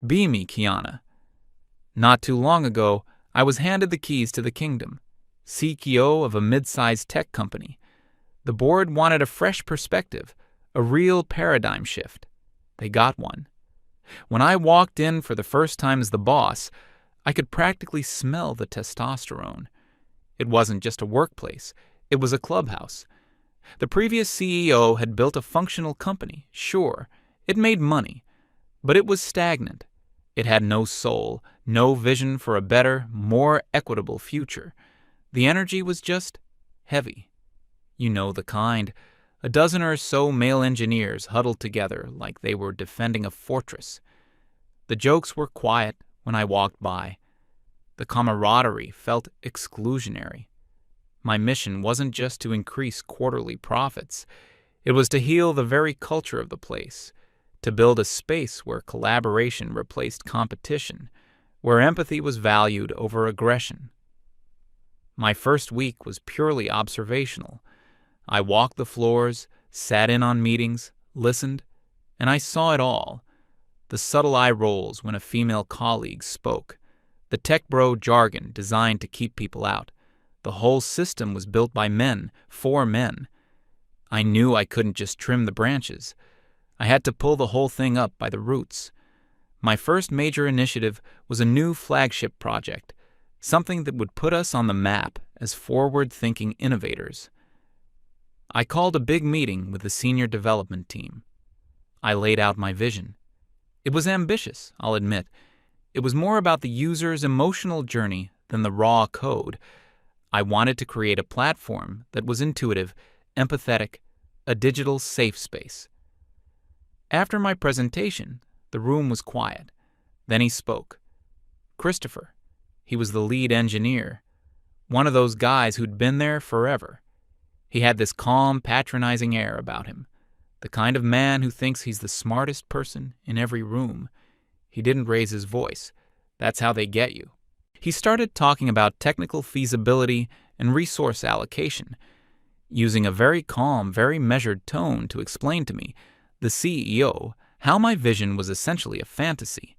Be me, Kiana. Not too long ago, I was handed the keys to the kingdom, CEO of a mid-sized tech company. The board wanted a fresh perspective, a real paradigm shift. They got one. When I walked in for the first time as the boss, I could practically smell the testosterone. It wasn't just a workplace, it was a clubhouse. The previous CEO had built a functional company, sure. It made money, but it was stagnant. It had no soul, no vision for a better, more equitable future. The energy was just heavy. You know the kind. A dozen or so male engineers huddled together like they were defending a fortress. The jokes were quiet when I walked by. The camaraderie felt exclusionary. My mission wasn't just to increase quarterly profits. It was to heal the very culture of the place, to build a space where collaboration replaced competition, where empathy was valued over aggression. My first week was purely observational. I walked the floors, sat in on meetings, listened, and I saw it all. The subtle eye rolls when a female colleague spoke, the tech bro jargon designed to keep people out. The whole system was built by men, for men. I knew I couldn't just trim the branches. I had to pull the whole thing up by the roots. My first major initiative was a new flagship project, something that would put us on the map as forward-thinking innovators. I called a big meeting with the senior development team. I laid out my vision. It was ambitious, I'll admit. It was more about the user's emotional journey than the raw code. I wanted to create a platform that was intuitive, empathetic, a digital safe space. After my presentation, the room was quiet. Then he spoke. Christopher. He was the lead engineer. One of those guys who'd been there forever. He had this calm, patronizing air about him. The kind of man who thinks he's the smartest person in every room. He didn't raise his voice. That's how they get you. He started talking about technical feasibility and resource allocation, using a very calm, very measured tone to explain to me, the CEO, how my vision was essentially a fantasy.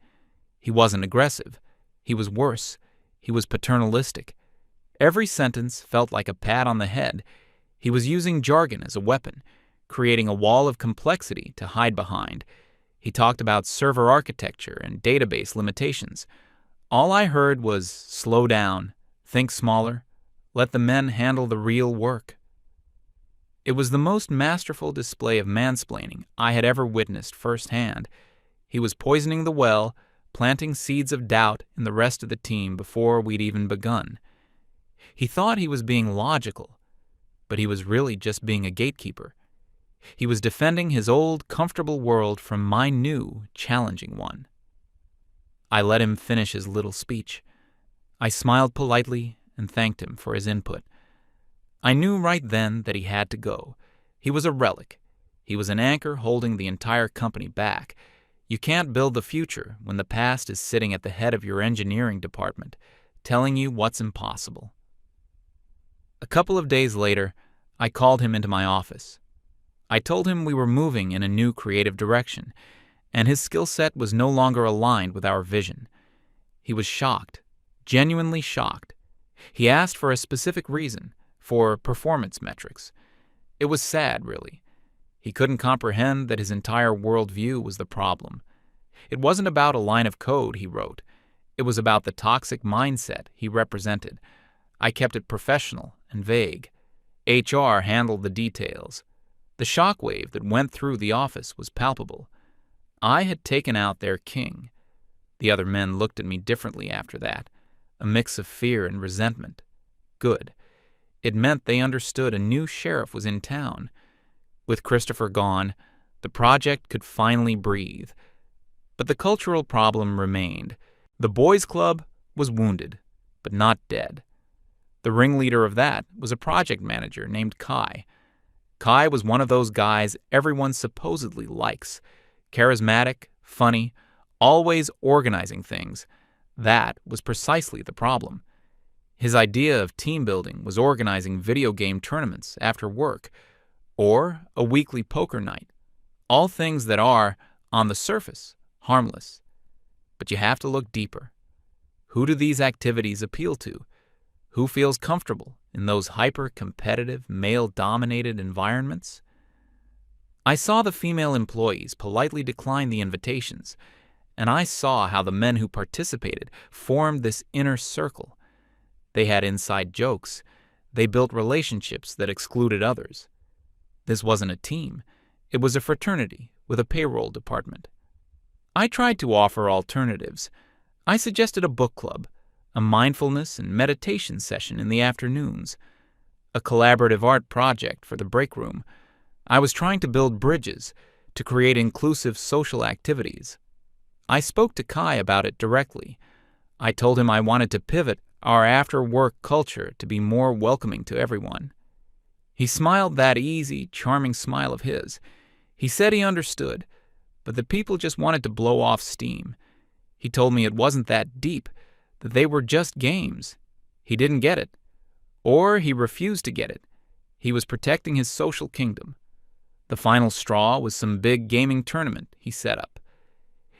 He wasn't aggressive. He was worse. He was paternalistic. Every sentence felt like a pat on the head. He was using jargon as a weapon, creating a wall of complexity to hide behind. He talked about server architecture and database limitations. All I heard was, slow down, think smaller, let the men handle the real work. It was the most masterful display of mansplaining I had ever witnessed firsthand. He was poisoning the well, planting seeds of doubt in the rest of the team before we'd even begun. He thought he was being logical, but he was really just being a gatekeeper. He was defending his old, comfortable world from my new, challenging one. I let him finish his little speech. I smiled politely and thanked him for his input. I knew right then that he had to go. He was a relic. He was an anchor holding the entire company back. You can't build the future when the past is sitting at the head of your engineering department, telling you what's impossible. A couple of days later, I called him into my office. I told him we were moving in a new creative direction, and his skill set was no longer aligned with our vision. He was shocked, genuinely shocked. He asked for a specific reason, for performance metrics. It was sad, really. He couldn't comprehend that his entire worldview was the problem. It wasn't about a line of code he wrote. It was about the toxic mindset he represented. I kept it professional and vague. HR handled the details. The shockwave that went through the office was palpable. I had taken out their king. The other men looked at me differently after that, a mix of fear and resentment. Good. It meant they understood a new sheriff was in town. With Christopher gone, the project could finally breathe. But the cultural problem remained. The boys' club was wounded, but not dead. The ringleader of that was a project manager named Kai. Kai was one of those guys everyone supposedly likes. Charismatic, funny, always organizing things. That was precisely the problem. His idea of team building was organizing video game tournaments after work, or a weekly poker night. All things that are, on the surface, harmless. But you have to look deeper. Who do these activities appeal to? Who feels comfortable in those hyper-competitive, male-dominated environments? I saw the female employees politely decline the invitations, and I saw how the men who participated formed this inner circle. They had inside jokes. They built relationships that excluded others. This wasn't a team. It was a fraternity with a payroll department. I tried to offer alternatives. I suggested a book club, a mindfulness and meditation session in the afternoons, a collaborative art project for the break room. I was trying to build bridges, to create inclusive social activities. I spoke to Kai about it directly. I told him I wanted to pivot our after-work culture to be more welcoming to everyone. He smiled that easy, charming smile of his. He said he understood, but the people just wanted to blow off steam. He told me it wasn't that deep, that they were just games. He didn't get it. Or he refused to get it. He was protecting his social kingdom. The final straw was some big gaming tournament he set up.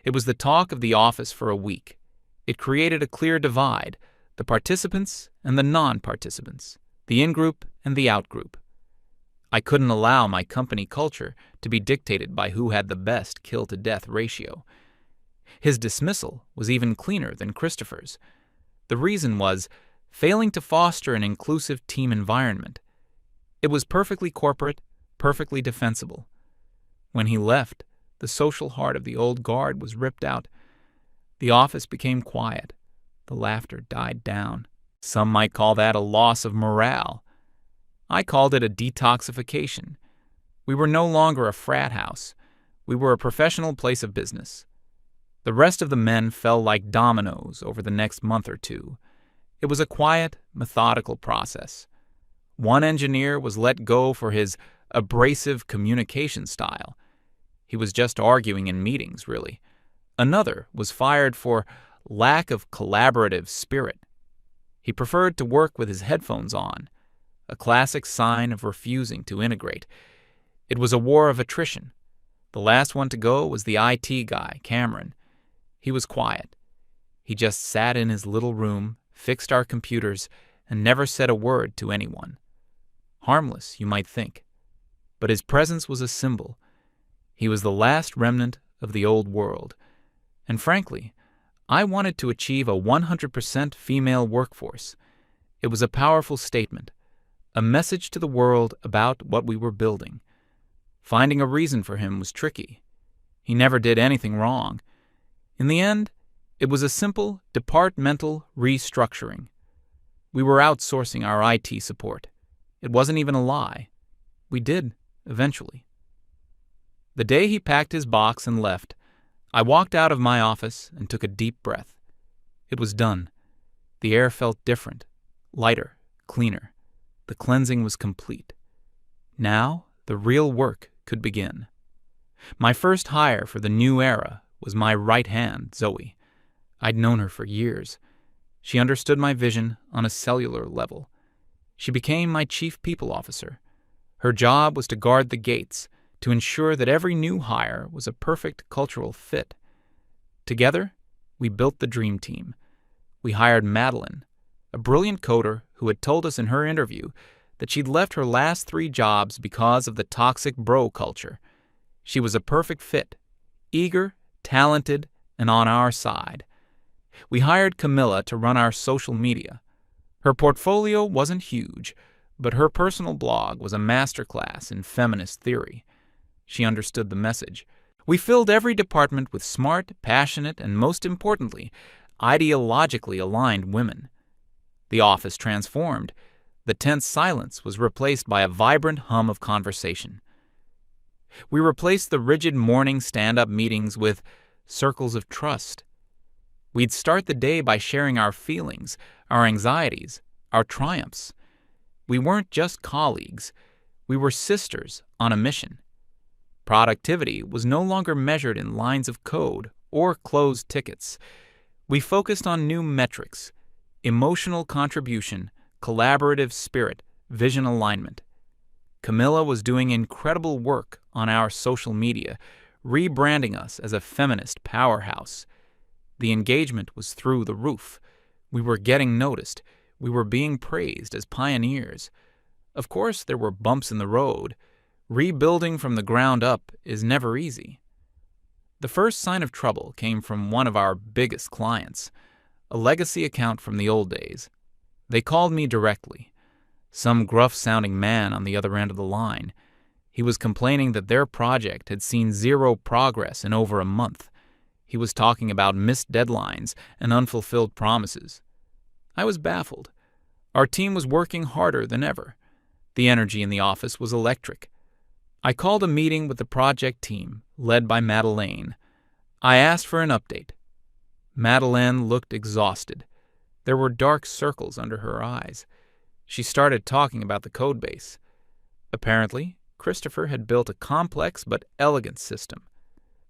It was the talk of the office for a week. It created a clear divide, the participants and the non-participants, the in-group and the out-group. I couldn't allow my company culture to be dictated by who had the best kill-to-death ratio. His dismissal was even cleaner than Christopher's. The reason was failing to foster an inclusive team environment. It was perfectly corporate, perfectly defensible. When he left, the social heart of the old guard was ripped out. The office became quiet. The laughter died down. Some might call that a loss of morale. I called it a detoxification. We were no longer a frat house. We were a professional place of business. The rest of the men fell like dominoes over the next month or two. It was a quiet, methodical process. One engineer was let go for his abrasive communication style. He was just arguing in meetings, really. Another was fired for lack of collaborative spirit. He preferred to work with his headphones on, a classic sign of refusing to integrate. It was a war of attrition. The last one to go was the IT guy, Cameron. He was quiet. He just sat in his little room, fixed our computers, and never said a word to anyone. Harmless, you might think. But his presence was a symbol. He was the last remnant of the old world. And frankly, I wanted to achieve a 100% female workforce. It was a powerful statement, a message to the world about what we were building. Finding a reason for him was tricky. He never did anything wrong. In the end, it was a simple departmental restructuring. We were outsourcing our IT support. It wasn't even a lie. We did, eventually. The day he packed his box and left, I walked out of my office and took a deep breath. It was done. The air felt different, lighter, cleaner. The cleansing was complete. Now, the real work could begin. My first hire for the new era was my right hand, Zoe. I'd known her for years. She understood my vision on a cellular level. She became my chief people officer. Her job was to guard the gates, to ensure that every new hire was a perfect cultural fit. Together, we built the dream team. We hired Madeline, a brilliant coder who had told us in her interview that she'd left her last 3 jobs because of the toxic bro culture. She was a perfect fit, eager, talented, and on our side. We hired Camilla to run our social media. Her portfolio wasn't huge, but her personal blog was a masterclass in feminist theory. She understood the message. We filled every department with smart, passionate, and most importantly, ideologically aligned women. The office transformed. The tense silence was replaced by a vibrant hum of conversation. We replaced the rigid morning stand-up meetings with circles of trust. We'd start the day by sharing our feelings, our anxieties, our triumphs. We weren't just colleagues. We were sisters on a mission. Productivity was no longer measured in lines of code or closed tickets. We focused on new metrics: emotional contribution, collaborative spirit, vision alignment. Camilla was doing incredible work on our social media, rebranding us as a feminist powerhouse. The engagement was through the roof. We were getting noticed. We were being praised as pioneers. Of course, there were bumps in the road. Rebuilding from the ground up is never easy. The first sign of trouble came from one of our biggest clients, a legacy account from the old days. They called me directly. Some gruff-sounding man on the other end of the line. He was complaining that their project had seen zero progress in over a month. He was talking about missed deadlines and unfulfilled promises. I was baffled. Our team was working harder than ever. The energy in the office was electric. I called a meeting with the project team, led by Madeleine. I asked for an update. Madeleine looked exhausted. There were dark circles under her eyes. She started talking about the codebase. Apparently, Christopher had built a complex but elegant system,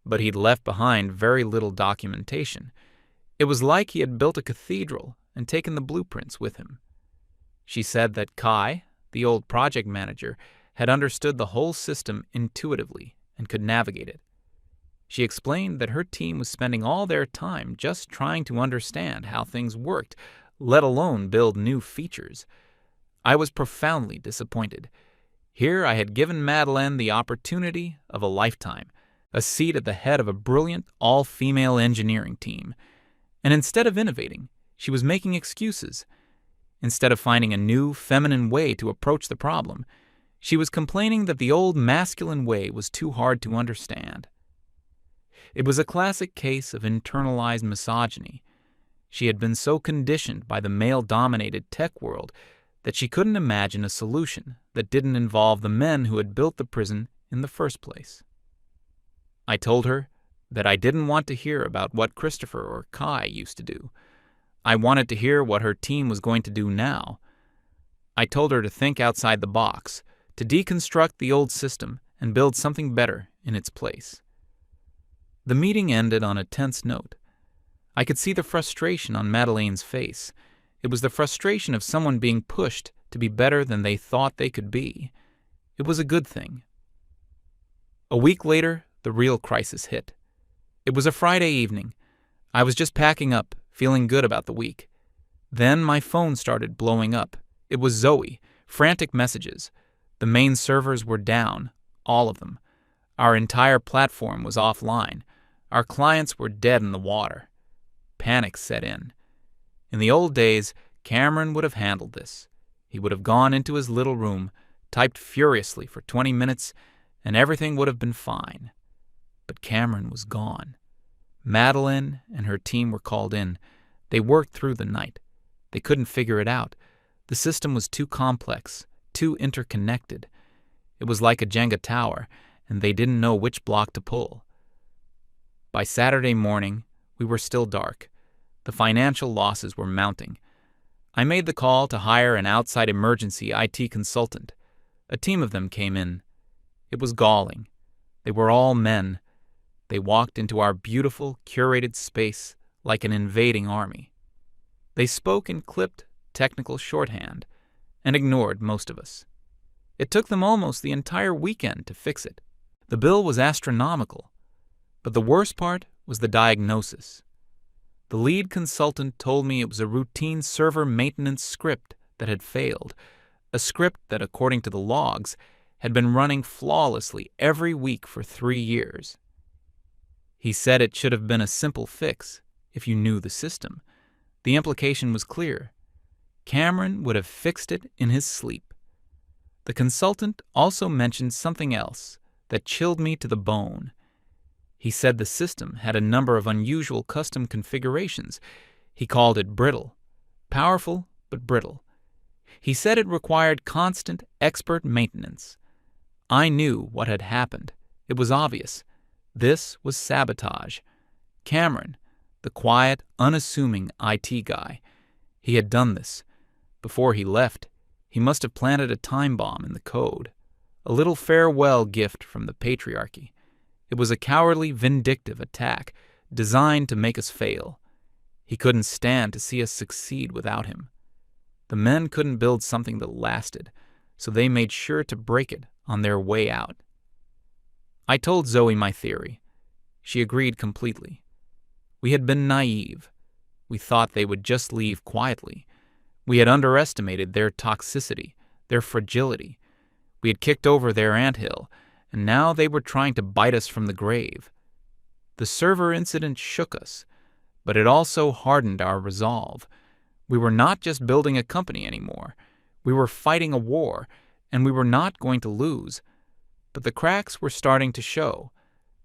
but he'd left behind very little documentation. It was like he had built a cathedral and taken the blueprints with him. She said that Kai, the old project manager, had understood the whole system intuitively and could navigate it. She explained that her team was spending all their time just trying to understand how things worked, let alone build new features. I was profoundly disappointed. Here I had given Madeleine the opportunity of a lifetime, a seat at the head of a brilliant, all-female engineering team. And instead of innovating, she was making excuses. Instead of finding a new, feminine way to approach the problem, she was complaining that the old masculine way was too hard to understand. It was a classic case of internalized misogyny. She had been so conditioned by the male-dominated tech world that she couldn't imagine a solution that didn't involve the men who had built the prison in the first place. I told her that I didn't want to hear about what Christopher or Kai used to do. I wanted to hear what her team was going to do now. I told her to think outside the box, to deconstruct the old system and build something better in its place. The meeting ended on a tense note. I could see the frustration on Madeleine's face. It was the frustration of someone being pushed to be better than they thought they could be. It was a good thing. A week later, the real crisis hit. It was a Friday evening. I was just packing up, feeling good about the week. Then my phone started blowing up. It was Zoe, frantic messages. The main servers were down, all of them. Our entire platform was offline. Our clients were dead in the water. Panic set in. In the old days, Cameron would have handled this. He would have gone into his little room, typed furiously for 20 minutes, and everything would have been fine. But Cameron was gone. Madeleine and her team were called in. They worked through the night. They couldn't figure it out. The system was too complex, too interconnected. It was like a Jenga tower, and they didn't know which block to pull. By Saturday morning, we were still dark. The financial losses were mounting. I made the call to hire an outside emergency IT consultant. A team of them came in. It was galling. They were all men. They walked into our beautiful, curated space like an invading army. They spoke in clipped, technical shorthand and ignored most of us. It took them almost the entire weekend to fix it. The bill was astronomical, but the worst part was the diagnosis. The lead consultant told me it was a routine server maintenance script that had failed, a script that, according to the logs, had been running flawlessly every week for 3 years. He said it should have been a simple fix if you knew the system. The implication was clear. Cameron would have fixed it in his sleep. The consultant also mentioned something else that chilled me to the bone. He said the system had a number of unusual custom configurations. He called it brittle. Powerful, but brittle. He said it required constant, expert maintenance. I knew what had happened. It was obvious. This was sabotage. Cameron, the quiet, unassuming IT guy, he had done this. Before he left, he must have planted a time bomb in the code. A little farewell gift from the patriarchy. It was a cowardly, vindictive attack designed to make us fail. He couldn't stand to see us succeed without him. The men couldn't build something that lasted, so they made sure to break it on their way out. I told Zoe my theory. She agreed completely. We had been naive. We thought they would just leave quietly. We had underestimated their toxicity, their fragility. We had kicked over their anthill, and now they were trying to bite us from the grave. The server incident shook us, but it also hardened our resolve. We were not just building a company anymore. We were fighting a war, and we were not going to lose. But the cracks were starting to show,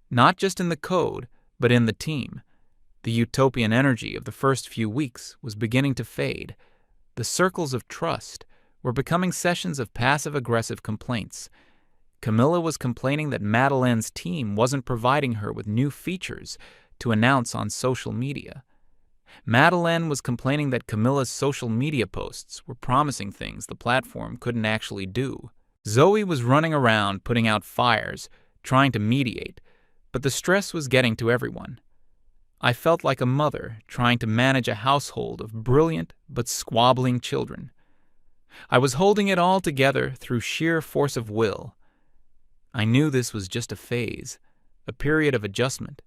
not just in the code, but in the team. The utopian energy of the first few weeks was beginning to fade. The circles of trust were becoming sessions of passive-aggressive complaints. Camilla was complaining that Madeleine's team wasn't providing her with new features to announce on social media. Madeleine was complaining that Camilla's social media posts were promising things the platform couldn't actually do. Zoe was running around putting out fires, trying to mediate, but the stress was getting to everyone. I felt like a mother trying to manage a household of brilliant but squabbling children. I was holding it all together through sheer force of will. I knew this was just a phase, a period of adjustment.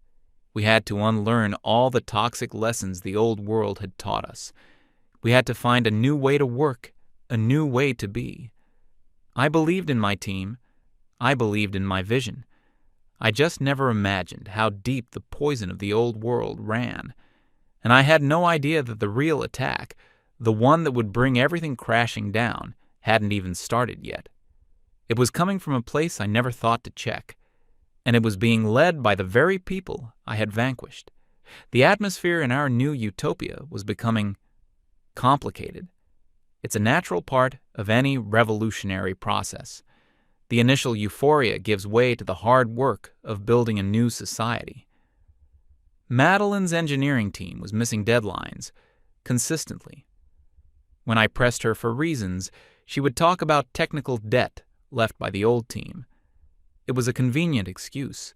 We had to unlearn all the toxic lessons the old world had taught us. We had to find a new way to work, a new way to be. I believed in my team. I believed in my vision. I just never imagined how deep the poison of the old world ran. And I had no idea that the real attack, the one that would bring everything crashing down, hadn't even started yet. It was coming from a place I never thought to check, and it was being led by the very people I had vanquished. The atmosphere in our new utopia was becoming complicated. It's a natural part of any revolutionary process. The initial euphoria gives way to the hard work of building a new society. Madeleine's engineering team was missing deadlines consistently. When I pressed her for reasons, she would talk about technical debt left by the old team. It was a convenient excuse,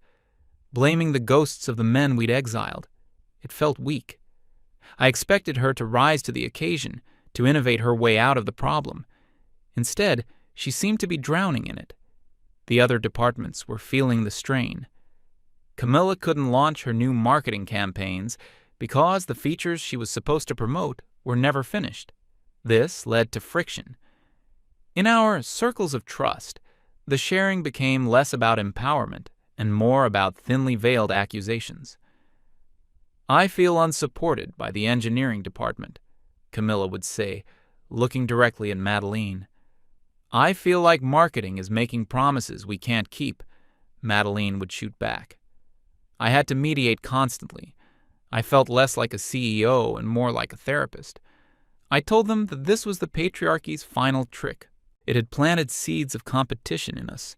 blaming the ghosts of the men we'd exiled. It felt weak. I expected her to rise to the occasion, to innovate her way out of the problem. Instead, she seemed to be drowning in it. The other departments were feeling the strain. Camilla couldn't launch her new marketing campaigns because the features she was supposed to promote were never finished. This led to friction. In our circles of trust, the sharing became less about empowerment and more about thinly veiled accusations. "I feel unsupported by the engineering department," Camilla would say, looking directly at Madeleine. "I feel like marketing is making promises we can't keep," Madeleine would shoot back. I had to mediate constantly. I felt less like a CEO and more like a therapist. I told them that this was the patriarchy's final trick. It had planted seeds of competition in us,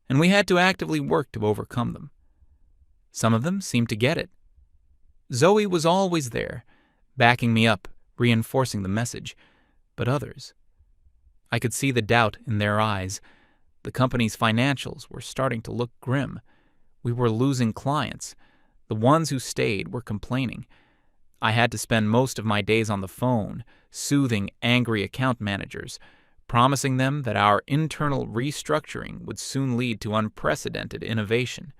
and we had to actively work to overcome them. Some of them seemed to get it. Zoe was always there, backing me up, reinforcing the message, but others. I could see the doubt in their eyes. The company's financials were starting to look grim. We were losing clients. The ones who stayed were complaining. I had to spend most of my days on the phone, soothing angry account managers, promising them that our internal restructuring would soon lead to unprecedented innovation.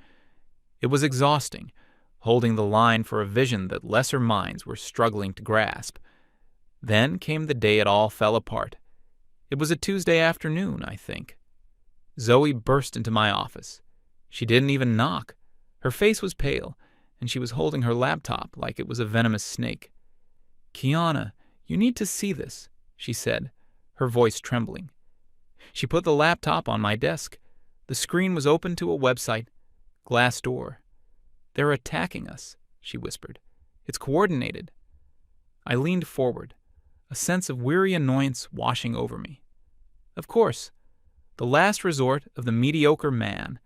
It was exhausting, holding the line for a vision that lesser minds were struggling to grasp. Then came the day it all fell apart. It was a Tuesday afternoon, I think. Zoe burst into my office. She didn't even knock. Her face was pale, and she was holding her laptop like it was a venomous snake. "Kiana, you need to see this," she said, her voice trembling. She put the laptop on my desk. The screen was open to a website, Glassdoor. "They're attacking us," she whispered. "It's coordinated." I leaned forward, a sense of weary annoyance washing over me. Of course, the last resort of the mediocre man.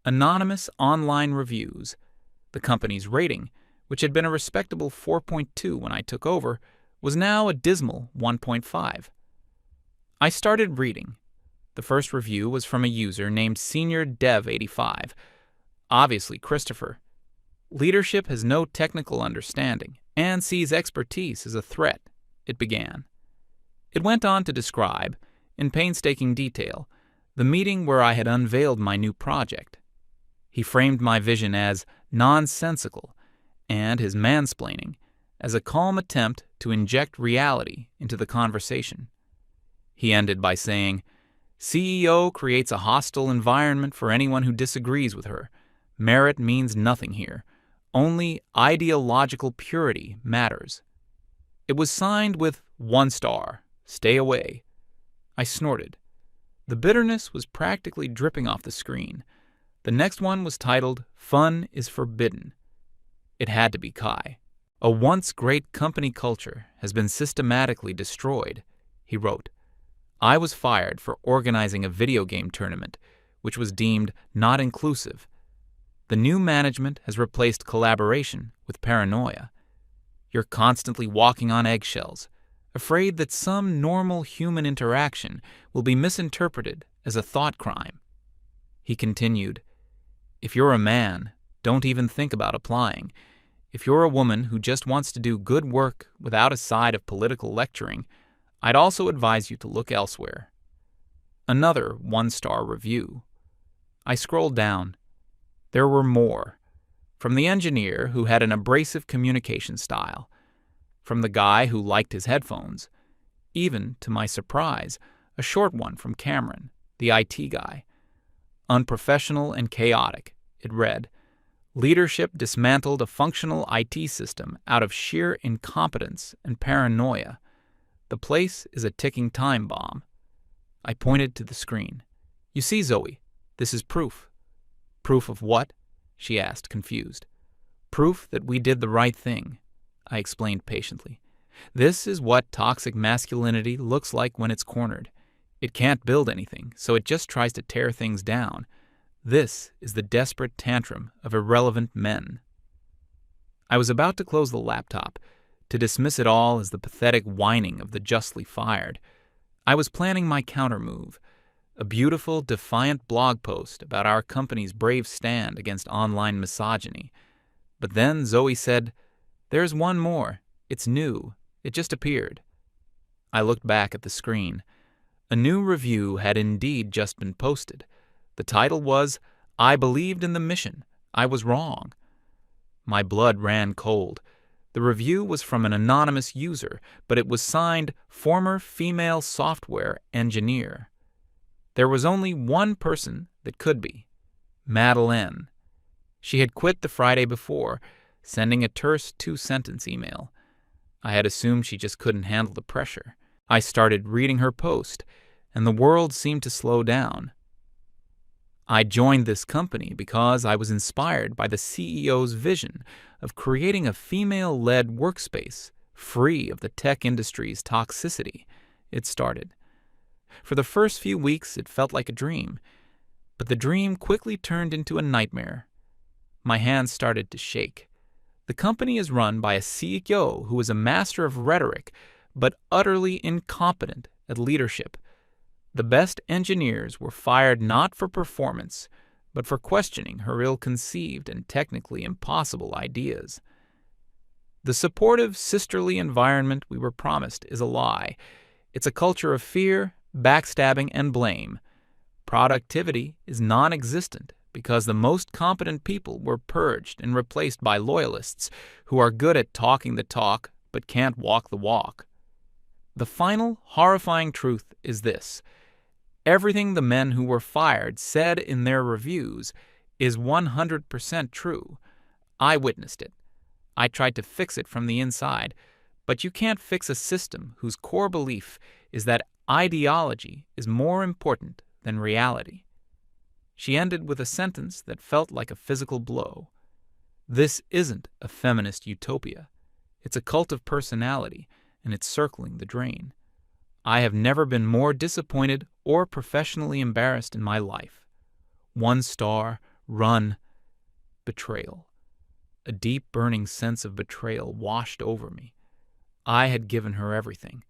Anonymous online reviews. The company's rating, which had been a respectable 4.2 when I took over, was now a dismal 1.5. I started reading. The first review was from a user named SeniorDev85, obviously Christopher. "Leadership has no technical understanding and sees expertise as a threat," it began. It went on to describe, in painstaking detail, the meeting where I had unveiled my new project. He framed my vision as nonsensical and his mansplaining as a calm attempt to inject reality into the conversation. He ended by saying, "CEO creates a hostile environment for anyone who disagrees with her. Merit means nothing here. Only ideological purity matters." It was signed with 1 star. Stay away. I snorted. The bitterness was practically dripping off the screen. The next one was titled, "Fun is Forbidden." It had to be Kai. "A once great company culture has been systematically destroyed," he wrote. "I was fired for organizing a video game tournament, which was deemed not inclusive. The new management has replaced collaboration with paranoia. You're constantly walking on eggshells, afraid that some normal human interaction will be misinterpreted as a thought crime." He continued, "If you're a man, don't even think about applying. If you're a woman who just wants to do good work without a side of political lecturing, I'd also advise you to look elsewhere." Another 1-star review. I scrolled down. There were more. From the engineer who had an abrasive communication style, from the guy who liked his headphones, even, to my surprise, a short one from Cameron, the IT guy. "Unprofessional and chaotic," it read. "Leadership dismantled a functional IT system out of sheer incompetence and paranoia. The place is a ticking time bomb." I pointed to the screen. "You see, Zoe, this is proof." "Proof of what?" she asked, confused. "Proof that we did the right thing," I explained patiently. "This is what toxic masculinity looks like when it's cornered. It can't build anything, so it just tries to tear things down. This is the desperate tantrum of irrelevant men." I was about to close the laptop, to dismiss it all as the pathetic whining of the justly fired. I was planning my countermove, a beautiful, defiant blog post about our company's brave stand against online misogyny. But then Zoe said, "There's one more. It's new. It just appeared." I looked back at the screen. A new review had indeed just been posted. The title was, "I believed in the mission. I was wrong." My blood ran cold. The review was from an anonymous user, but it was signed "Former Female Software Engineer." There was only one person that could be: Madeleine. She had quit the Friday before, sending a terse 2-sentence email. I had assumed she just couldn't handle the pressure. I started reading her post, and the world seemed to slow down. "I joined this company because I was inspired by the CEO's vision of creating a female-led workspace free of the tech industry's toxicity," it started. For the first few weeks, it felt like a dream, but the dream quickly turned into a nightmare. My hands started to shake. The company is run by a CEO who is a master of rhetoric, but utterly incompetent at leadership. The best engineers were fired not for performance, but for questioning her ill-conceived and technically impossible ideas. The supportive, sisterly environment we were promised is a lie. It's a culture of fear, backstabbing, and blame. Productivity is non-existent because the most competent people were purged and replaced by loyalists who are good at talking the talk but can't walk the walk. The final, horrifying truth is this: everything the men who were fired said in their reviews is 100% true. I witnessed it. I tried to fix it from the inside, but you can't fix a system whose core belief is that ideology is more important than reality. She ended with a sentence that felt like a physical blow. This isn't a feminist utopia. It's a cult of personality, and it's circling the drain. I have never been more disappointed or professionally embarrassed in my life. 1 star, run, betrayal. A deep, burning sense of betrayal washed over me. I had given her everything: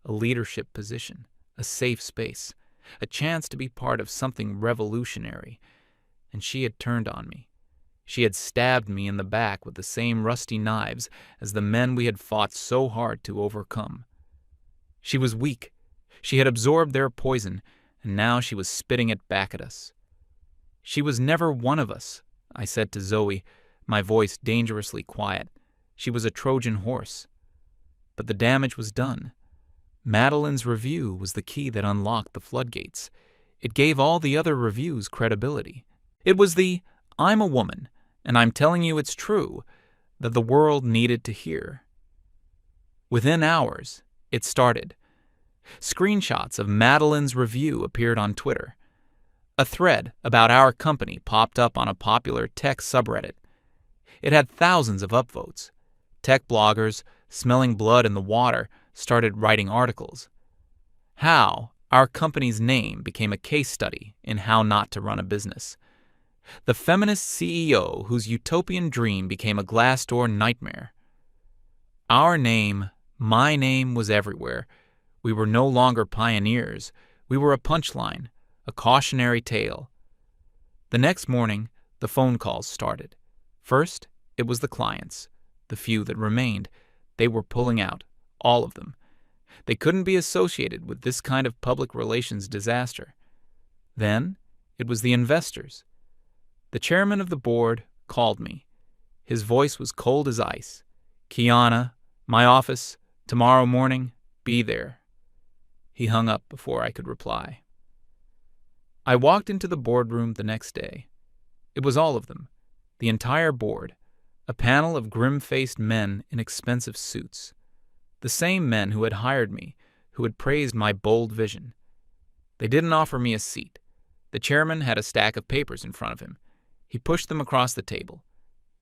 a leadership position, a safe space, a chance to be part of something revolutionary, and she had turned on me. She had stabbed me in the back with the same rusty knives as the men we had fought so hard to overcome. She was weak. She had absorbed their poison, and now she was spitting it back at us. "She was never one of us," I said to Zoe, my voice dangerously quiet. She was a Trojan horse. But the damage was done. Madeline's review was the key that unlocked the floodgates. It gave all the other reviews credibility. It was the "I'm a woman, and I'm telling you it's true" that the world needed to hear. Within hours, it started. Screenshots of Madeline's review appeared on Twitter. A thread about our company popped up on a popular tech subreddit. It had thousands of upvotes. Tech bloggers, smelling blood in the water, started writing articles. How our company's name became a case study in how not to run a business. The feminist CEO whose utopian dream became a Glassdoor nightmare. Our name, my name, was everywhere. We were no longer pioneers. We were a punchline, a cautionary tale. The next morning, the phone calls started. First, it was the clients, the few that remained. They were pulling out, all of them. They couldn't be associated with this kind of public relations disaster. Then, it was the investors. The chairman of the board called me. His voice was cold as ice. "Kiana, my office, tomorrow morning, be there." He hung up before I could reply. I walked into the boardroom the next day. It was all of them, the entire board, a panel of grim-faced men in expensive suits. The same men who had hired me, who had praised my bold vision. They didn't offer me a seat. The chairman had a stack of papers in front of him. He pushed them across the table.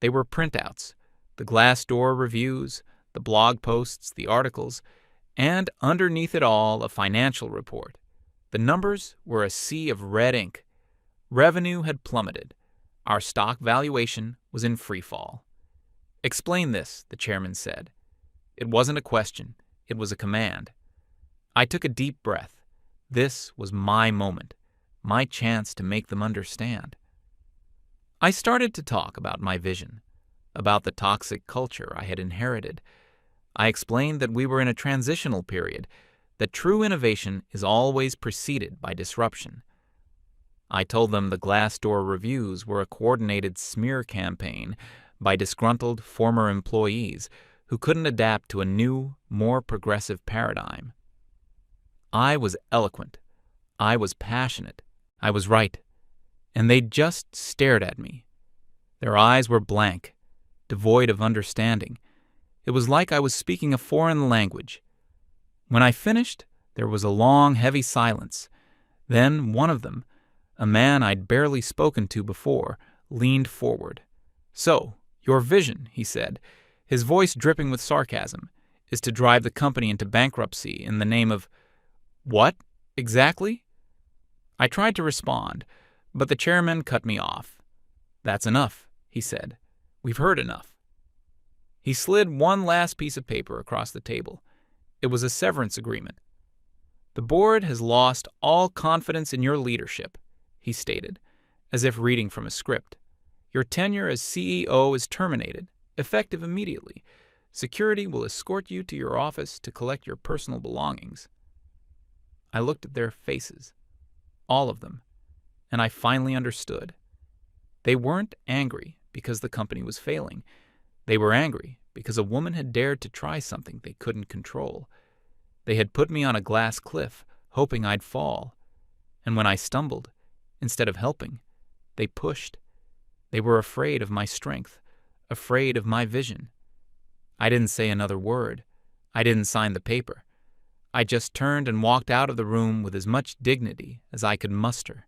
They were printouts, the Glassdoor reviews, the blog posts, the articles, and underneath it all, a financial report. The numbers were a sea of red ink. Revenue had plummeted. Our stock valuation was in free fall. "Explain this," the chairman said. It wasn't a question. It was a command. I took a deep breath. This was my moment, my chance to make them understand. I started to talk about my vision, about the toxic culture I had inherited. I explained that we were in a transitional period, that true innovation is always preceded by disruption. I told them the Glassdoor reviews were a coordinated smear campaign by disgruntled former employees who couldn't adapt to a new, more progressive paradigm. I was eloquent. I was passionate. I was right. And they just stared at me. Their eyes were blank, devoid of understanding. It was like I was speaking a foreign language. When I finished, there was a long, heavy silence. Then one of them, a man I'd barely spoken to before, leaned forward. "So, your vision," he said, his voice dripping with sarcasm, "is to drive the company into bankruptcy in the name of—" "What, exactly?" I tried to respond, but the chairman cut me off. "That's enough," he said. "We've heard enough." He slid one last piece of paper across the table. It was a severance agreement. "The board has lost all confidence in your leadership," he stated, as if reading from a script. "Your tenure as CEO is terminated, effective immediately. Security will escort you to your office to collect your personal belongings." I looked at their faces, all of them, and I finally understood. They weren't angry because the company was failing. They were angry because a woman had dared to try something they couldn't control. They had put me on a glass cliff, hoping I'd fall. And when I stumbled, instead of helping, they pushed. They were afraid of my strength, afraid of my vision. I didn't say another word. I didn't sign the paper. I just turned and walked out of the room with as much dignity as I could muster.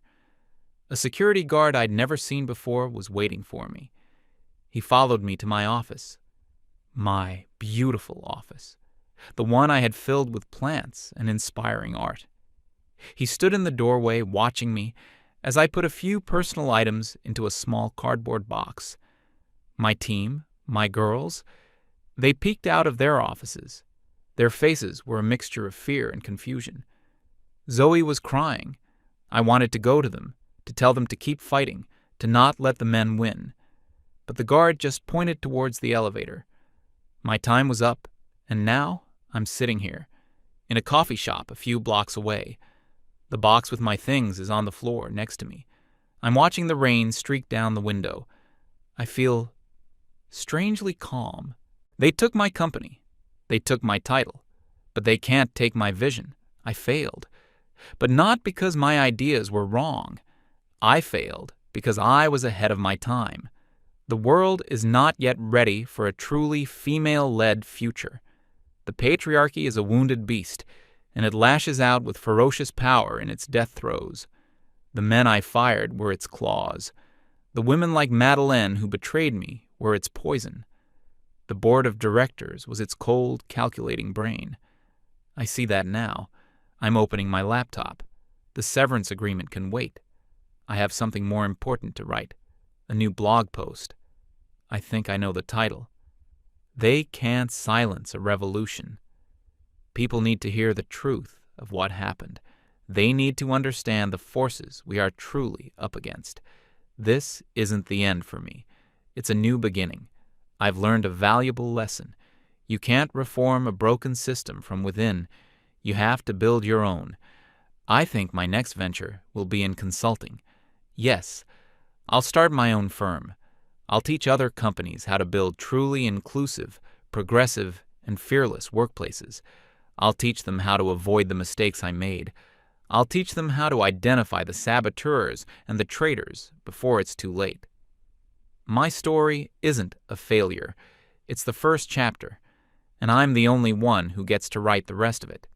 A security guard I'd never seen before was waiting for me. He followed me to my office. My beautiful office. The one I had filled with plants and inspiring art. He stood in the doorway watching me as I put a few personal items into a small cardboard box. My team, my girls, they peeked out of their offices. Their faces were a mixture of fear and confusion. Zoe was crying. I wanted to go to them, to tell them to keep fighting, to not let the men win. But the guard just pointed towards the elevator. My time was up, and now I'm sitting here, in a coffee shop a few blocks away. The box with my things is on the floor next to me. I'm watching the rain streak down the window. I feel strangely calm. They took my company. They took my title. But they can't take my vision. I failed. But not because my ideas were wrong. I failed because I was ahead of my time. The world is not yet ready for a truly female-led future. The patriarchy is a wounded beast, and it lashes out with ferocious power in its death throes. The men I fired were its claws. The women like Madeleine who betrayed me were its poison. The board of directors was its cold, calculating brain. I see that now. I'm opening my laptop. The severance agreement can wait. I have something more important to write. A new blog post. I think I know the title. They can't silence a revolution. People need to hear the truth of what happened. They need to understand the forces we are truly up against. This isn't the end for me. It's a new beginning. I've learned a valuable lesson. You can't reform a broken system from within. You have to build your own. I think my next venture will be in consulting. Yes, I'll start my own firm. I'll teach other companies how to build truly inclusive, progressive, and fearless workplaces. I'll teach them how to avoid the mistakes I made. I'll teach them how to identify the saboteurs and the traitors before it's too late. My story isn't a failure. It's the first chapter, and I'm the only one who gets to write the rest of it.